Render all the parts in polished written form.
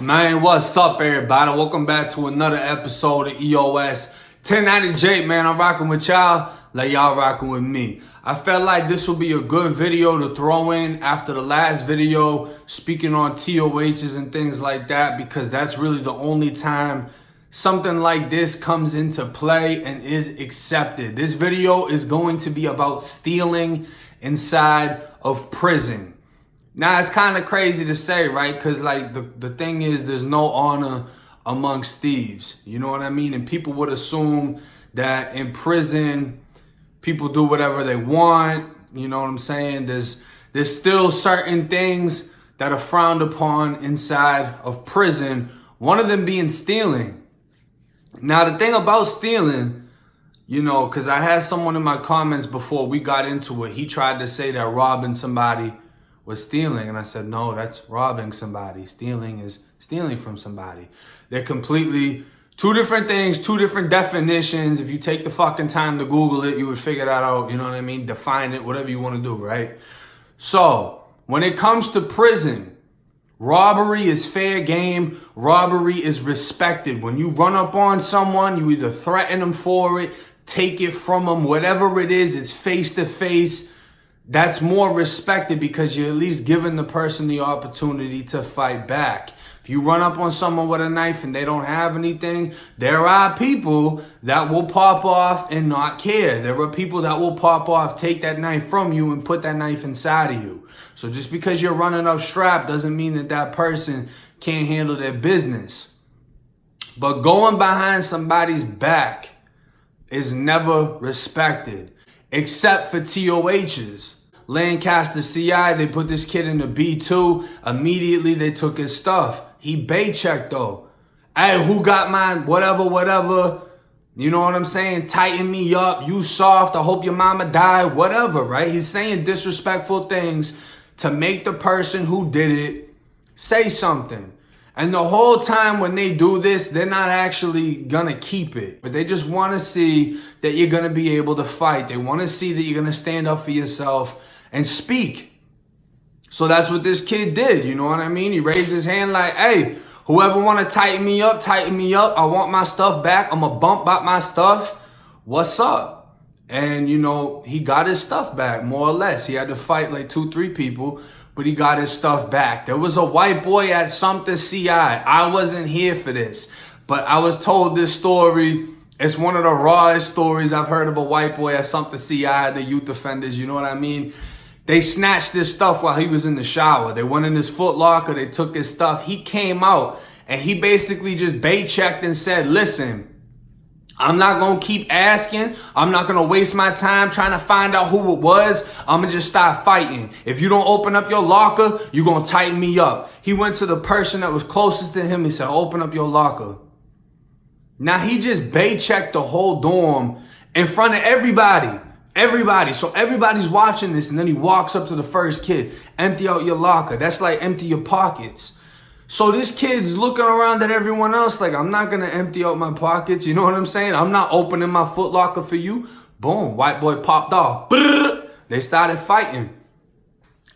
Man, what's up, everybody? Welcome back to another episode of EOS 1090J. Man, I'm rocking with y'all like y'all rocking with me. I felt like this will be a good video to throw in after the last video speaking on TOHs and things like that, because that's really the only time something like this comes into play and is accepted. This video is going to be about stealing inside of prison. Now, it's kind of crazy to say, right? Because, like, the thing is, there's no honor amongst thieves. You know what I mean? And people would assume that in prison, people do whatever they want. You know what I'm saying? There's still certain things that are frowned upon inside of prison. One of them being stealing. Now, the thing about stealing, you know, because I had someone in my comments before we got into it, he tried to say that robbing somebody was stealing. And I said, no, that's robbing somebody. Stealing is stealing from somebody. They're completely two different things, two different definitions. If you take the fucking time to Google it, you would figure that out. You know what I mean? Define it, whatever you want to do, right? So when it comes to prison, robbery is fair game. Robbery is respected. When you run up on someone, you either threaten them for it, take it from them, whatever it is, it's face to face. That's more respected because you're at least giving the person the opportunity to fight back. If you run up on someone with a knife and they don't have anything, there are people that will pop off and not care. There are people that will pop off, take that knife from you and put that knife inside of you. So just because you're running up strapped doesn't mean that that person can't handle their business. But going behind somebody's back is never respected. Except for TOHs. Lancaster CI, they put this kid in the B2. Immediately, they took his stuff. He bait checked, though. Hey, who got mine? Whatever. You know what I'm saying? Tighten me up. You soft. I hope your mama died. Whatever, right? He's saying disrespectful things to make the person who did it say something. And the whole time when they do this, they're not actually gonna keep it. But they just wanna see that you're gonna be able to fight. They wanna see that you're gonna stand up for yourself and speak. So that's what this kid did, you know what I mean? He raised his hand like, hey, whoever wanna tighten me up, tighten me up. I want my stuff back. I'm gonna bump out my stuff. What's up? And, you know, he got his stuff back, more or less. He had to fight like 2-3 people, but he got his stuff back. There was a white boy at something CI. I wasn't here for this, but I was told this story. It's one of the rawest stories I've heard of a white boy at something CI, the youth offenders, you know what I mean? They snatched his stuff while he was in the shower. They went in his Foot Locker, they took his stuff. He came out and he basically just bait checked and said, listen, I'm not going to keep asking. I'm not going to waste my time trying to find out who it was. I'm going to just start fighting. If you don't open up your locker, you're going to tighten me up. He went to the person that was closest to him. He said, open up your locker. Now he just bait checked the whole dorm in front of everybody. So everybody's watching this. And then he walks up to the first kid. Empty out your locker. That's like empty your pockets. So this kid's looking around at everyone else like, I'm not going to empty out my pockets. You know what I'm saying? I'm not opening my Foot Locker for you. Boom. White boy popped off. They started fighting.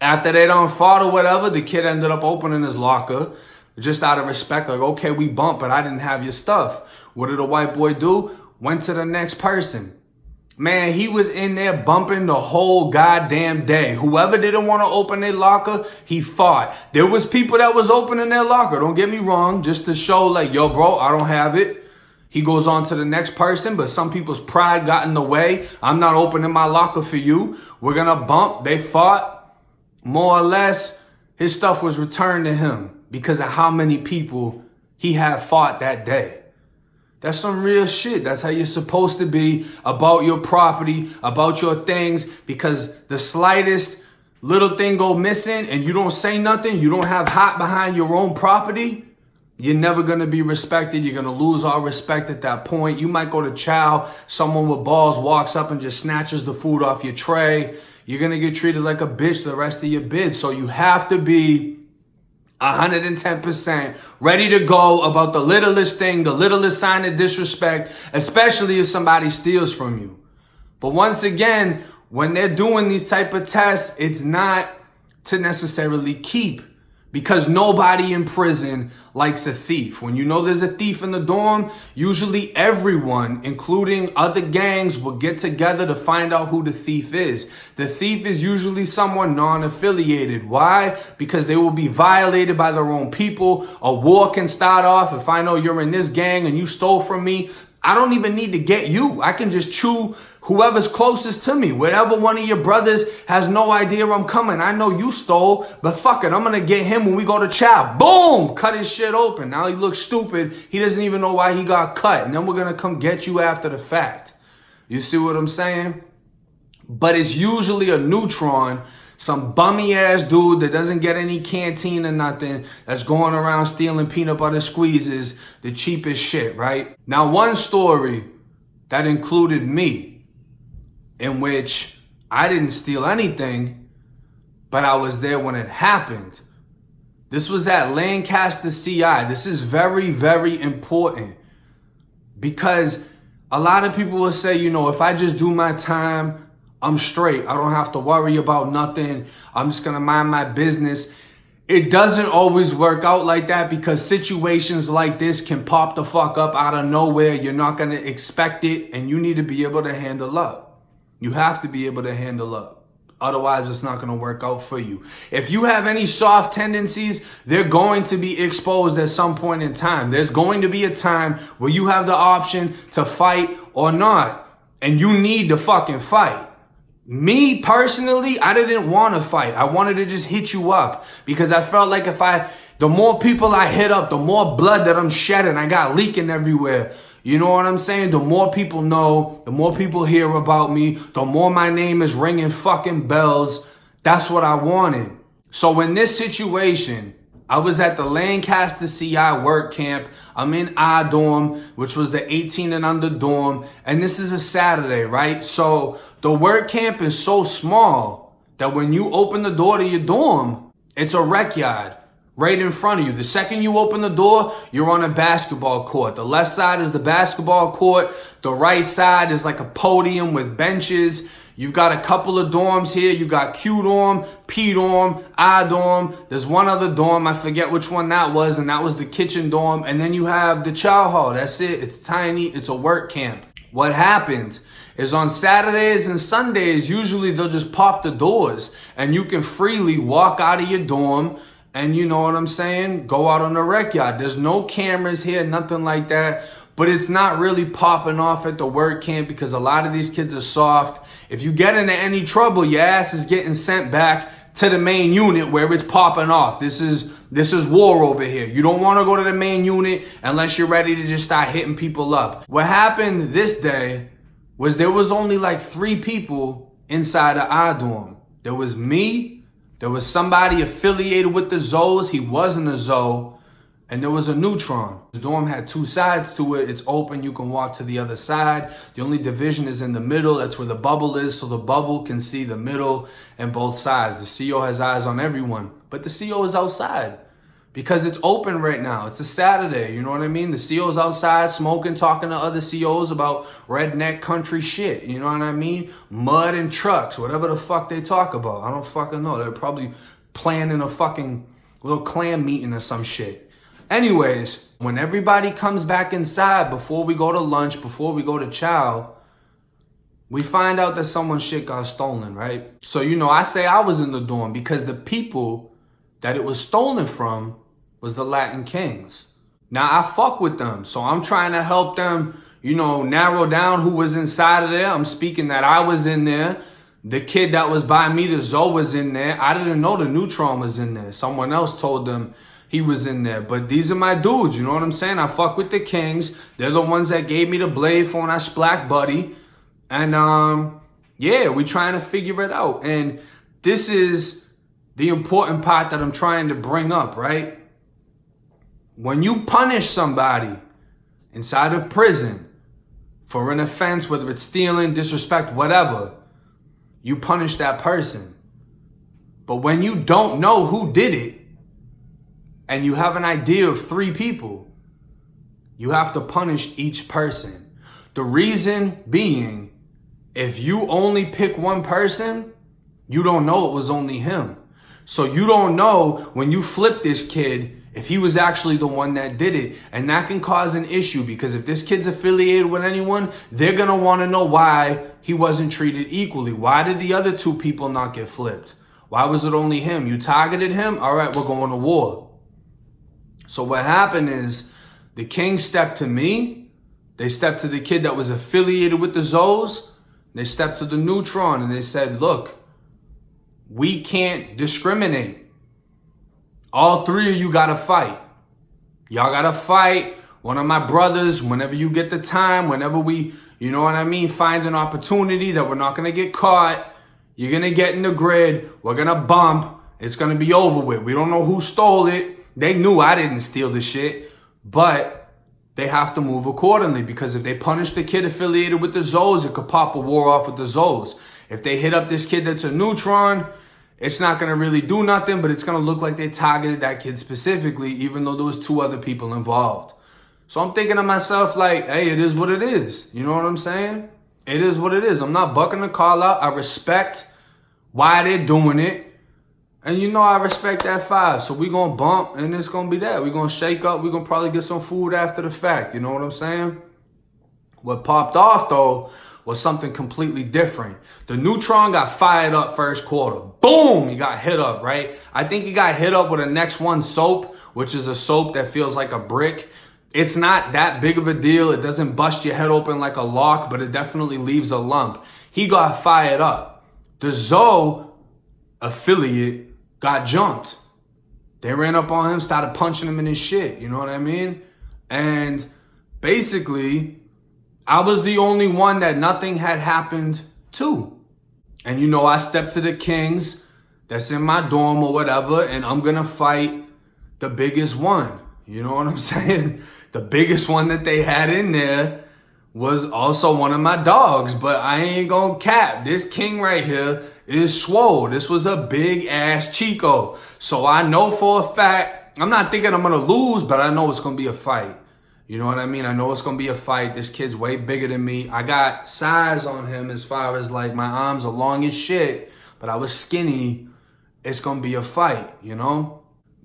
After they done fought or whatever, the kid ended up opening his locker. Just out of respect. Like, okay, we bumped, but I didn't have your stuff. What did the white boy do? Went to the next person. Man, he was in there bumping the whole goddamn day. Whoever didn't want to open their locker, he fought. There was people that was opening their locker, don't get me wrong, just to show like, yo, bro, I don't have it. He goes on to the next person, but some people's pride got in the way. I'm not opening my locker for you. We're going to bump. They fought. More or less, his stuff was returned to him because of how many people he had fought that day. That's some real shit. That's how you're supposed to be about your property, about your things, because the slightest little thing go missing and you don't say nothing, you don't have hot behind your own property, you're never going to be respected. You're going to lose all respect at that point. You might go to chow, someone with balls walks up and just snatches the food off your tray. You're going to get treated like a bitch the rest of your bid. So you have to be 110% ready to go about the littlest thing, the littlest sign of disrespect, especially if somebody steals from you. But once again, when they're doing these type of tests, it's not to necessarily keep. Because nobody in prison likes a thief. When you know there's a thief in the dorm, usually everyone, including other gangs, will get together to find out who the thief is. The thief is usually someone non-affiliated. Why? Because they will be violated by their own people. A war can start off. If I know you're in this gang and you stole from me, I don't even need to get you. I can just chew whoever's closest to me. Whatever one of your brothers has no idea I'm coming. I know you stole, but fuck it. I'm going to get him when we go to chow. Boom! Cut his shit open. Now he looks stupid. He doesn't even know why he got cut. And then we're going to come get you after the fact. You see what I'm saying? But it's usually a Neutron, some bummy ass dude that doesn't get any canteen or nothing, that's going around stealing peanut butter squeezes, the cheapest shit, right? Now, one story that included me, in which I didn't steal anything, but I was there when it happened. This was at Lancaster CI. This is very, very important because a lot of people will say, you know, if I just do my time, I'm straight. I don't have to worry about nothing. I'm just gonna mind my business. It doesn't always work out like that because situations like this can pop the fuck up out of nowhere. You're not gonna expect it, and you need to be able to handle up. You have to be able to handle up. Otherwise, it's not going to work out for you. If you have any soft tendencies, they're going to be exposed at some point in time. There's going to be a time where you have the option to fight or not. And you need to fucking fight. Me, personally, I didn't want to fight. I wanted to just hit you up. Because I felt like the more people I hit up, the more blood that I'm shedding. I got leaking everywhere. You know what I'm saying? The more people know, the more people hear about me, the more my name is ringing fucking bells. That's what I wanted. So in this situation, I was at the Lancaster CI work camp. I'm in I dorm, which was the 18 and under dorm. And this is a Saturday, right? So the work camp is so small that when you open the door to your dorm, it's a rec yard. Right in front of you. The second you open the door, you're on a basketball court. The left side is the basketball court. The right side is like a podium with benches. You've got a couple of dorms here. You got Q dorm, P dorm, I dorm. There's one other dorm. I forget which one that was. And that was the kitchen dorm. And then you have the chow hall. That's it. It's tiny. It's a work camp. What happens is on Saturdays and Sundays, usually they'll just pop the doors. And you can freely walk out of your dorm. And you know what I'm saying? Go out on the rec yard. There's no cameras here, nothing like that. But it's not really popping off at the work camp because a lot of these kids are soft. If you get into any trouble, your ass is getting sent back to the main unit where it's popping off. This is war over here. You don't want to go to the main unit unless you're ready to just start hitting people up. What happened this day was there was only like 3 people inside the I dorm. There was me. There was somebody affiliated with the Zoes. He wasn't a Zoe. And there was a Neutron. The dorm had 2 sides to it. It's open. You can walk to the other side. The only division is in the middle. That's where the bubble is. So the bubble can see the middle and both sides. The CO has eyes on everyone. But the CO is outside. Because it's open right now. It's a Saturday. You know what I mean? The CO's outside smoking, talking to other COs about redneck country shit. You know what I mean? Mud and trucks. Whatever the fuck they talk about. I don't fucking know. They're probably planning a fucking little clan meeting or some shit. Anyways, when everybody comes back inside before we go to lunch, before we go to chow, we find out that someone's shit got stolen, right? So, you know, I say I was in the dorm because the people that it was stolen from was the Latin Kings. Now, I fuck with them, so I'm trying to help them, you know, narrow down who was inside of there. I'm speaking that I was in there. The kid that was by me, the Zoe, was in there. I didn't know the Neutron was in there. Someone else told them he was in there. But these are my dudes, you know what I'm saying? I fuck with the Kings. They're the ones that gave me the blade for when I splacked Buddy. And, yeah, we trying to figure it out. And this is the important part that I'm trying to bring up, right? When you punish somebody inside of prison for an offense, whether it's stealing, disrespect, whatever, you punish that person. But when you don't know who did it, and you have an idea of 3 people, you have to punish each person. The reason being, if you only pick one person, you don't know it was only him. So you don't know when you flip this kid if he was actually the one that did it. And that can cause an issue, because if this kid's affiliated with anyone, they're going to want to know why he wasn't treated equally. Why did the other two people not get flipped? Why was it only him? You targeted him? All right, we're going to war. So what happened is the Kings stepped to me. They stepped to the kid that was affiliated with the Zoes. They stepped to the Neutron and they said, look, we can't discriminate. All three of you got to fight. Y'all got to fight. One of my brothers, whenever you get the time, whenever we, you know what I mean, find an opportunity that we're not going to get caught, you're going to get in the grid. We're going to bump. It's going to be over with. We don't know who stole it. They knew I didn't steal the shit, but they have to move accordingly, because if they punish the kid affiliated with the Zoes, it could pop a war off with the Zoes. If they hit up this kid that's a Neutron, it's not going to really do nothing, but it's going to look like they targeted that kid specifically, even though there was two other people involved. So I'm thinking to myself, like, hey, it is what it is. You know what I'm saying? It is what it is. I'm not bucking the call out. I respect why they're doing it. And you know I respect that 5. So we going to bump, and it's going to be that. We're going to shake up. We're going to probably get some food after the fact. You know what I'm saying? What popped off, though, was something completely different. The Neutron got fired up first quarter. Boom! He got hit up, right? I think he got hit up with a Next One soap, which is a soap that feels like a brick. It's not that big of a deal. It doesn't bust your head open like a lock, but it definitely leaves a lump. He got fired up. The Zoe affiliate got jumped. They ran up on him, started punching him in his shit. You know what I mean? And basically, I was the only one that nothing had happened to. And you know, I stepped to the Kings that's in my dorm or whatever, and I'm going to fight the biggest one. You know what I'm saying? The biggest one that they had in there was also one of my dogs, but I ain't gonna cap. This King right here is swole. This was a big ass Chico. So I know for a fact, I'm not thinking I'm gonna lose, but I know it's gonna be a fight. You know what I mean? I know it's gonna be a fight. This kid's way bigger than me. I got size on him as far as like my arms are long as shit, but I was skinny. It's gonna be a fight, you know?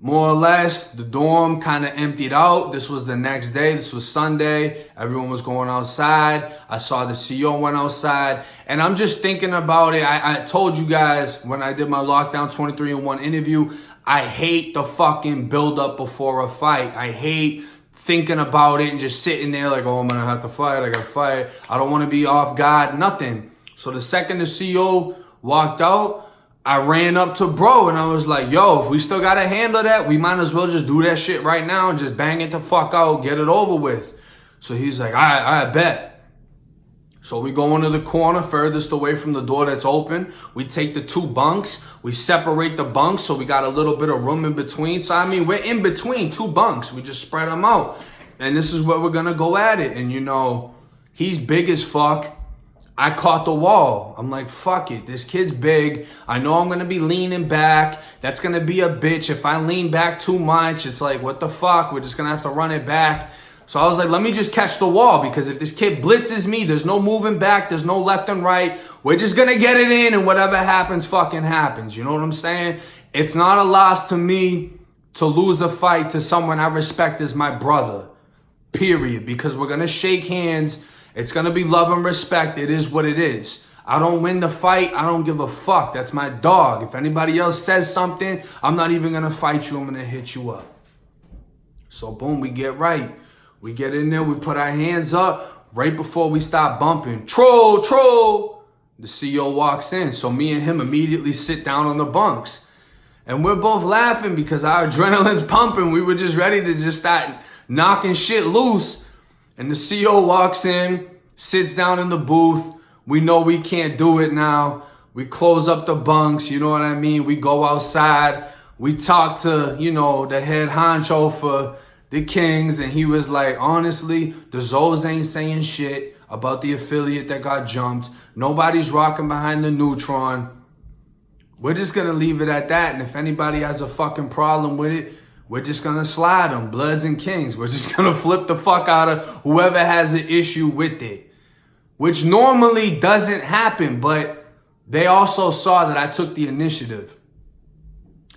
More or less, the dorm kind of emptied out. This was the next day. This was Sunday. Everyone was going outside. I saw the CEO went outside. And I'm just thinking about it. I told you guys when I did my Lockdown 23-in-1 interview, I hate the fucking build-up before a fight. I hate thinking about it and just sitting there like, oh, I'm going to have to fight. I got to fight. I don't want to be off guard, nothing. So the second the CEO walked out, I ran up to bro and I was like, yo, if we still got to handle that, we might as well just do that shit right now and just bang it the fuck out, get it over with. So he's like, I bet. So we go into the corner furthest away from the door that's open. We take the 2 bunks. We separate the bunks so we got a little bit of room in between. So, I mean, we're in between 2 bunks. We just spread them out. And this is where we're going to go at it. And, you know, he's big as fuck. I caught the wall. I'm like, fuck it. This kid's big. I know I'm going to be leaning back. That's going to be a bitch. If I lean back too much, it's like, what the fuck? We're just going to have to run it back. So I was like, let me just catch the wall, because if this kid blitzes me, there's no moving back. There's no left and right. We're just going to get it in, and whatever happens, fucking happens. You know what I'm saying? It's not a loss to me to lose a fight to someone I respect as my brother. Period. Because we're going to shake hands. It's going to be love and respect. It is what it is. I don't win the fight. I don't give a fuck. That's my dog. If anybody else says something, I'm not even going to fight you. I'm going to hit you up. So boom, we get right. We get in there. We put our hands up right before we start bumping. Troll. The CEO walks in. So me and him immediately sit down on the bunks. And we're both laughing because our adrenaline's pumping. We were just ready to just start knocking shit loose. And the CEO walks in, sits down in the booth. We know we can't do it now. We close up the bunks, you know what I mean? We go outside. We talk to, you know, the head honcho for the Kings. And he was like, honestly, the Zoes ain't saying shit about the affiliate that got jumped. Nobody's rocking behind the Neutron. We're just going to leave it at that. And if anybody has a fucking problem with it, we're just going to slide them, Bloods and Kings. We're just going to flip the fuck out of whoever has an issue with it. Which normally doesn't happen, but they also saw that I took the initiative.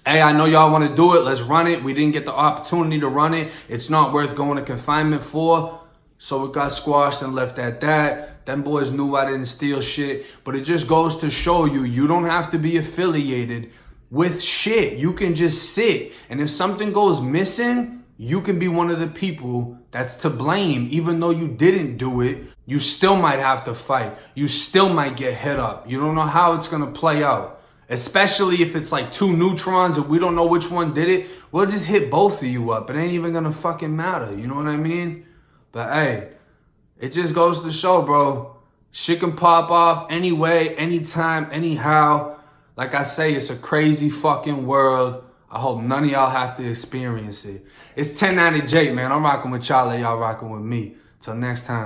hey, I know y'all want to do it. Let's run it. We didn't get the opportunity to run it. It's not worth going to confinement for. So it got squashed and left at that. Them boys knew I didn't steal shit. But it just goes to show you, you don't have to be affiliated with shit. You can just sit. And if something goes missing, you can be one of the people that's to blame. Even though you didn't do it, you still might have to fight. You still might get hit up. You don't know how it's going to play out. Especially if it's like two neutrons and we don't know which one did it. We'll just hit both of you up. It ain't even going to fucking matter. You know what I mean? But hey, it just goes to show, bro. Shit can pop off anyway, anytime, anyhow. Like I say, it's a crazy fucking world. I hope none of y'all have to experience it. It's 1090 Jake, man. I'm rocking with y'all. Y'all rocking with me. Till next time.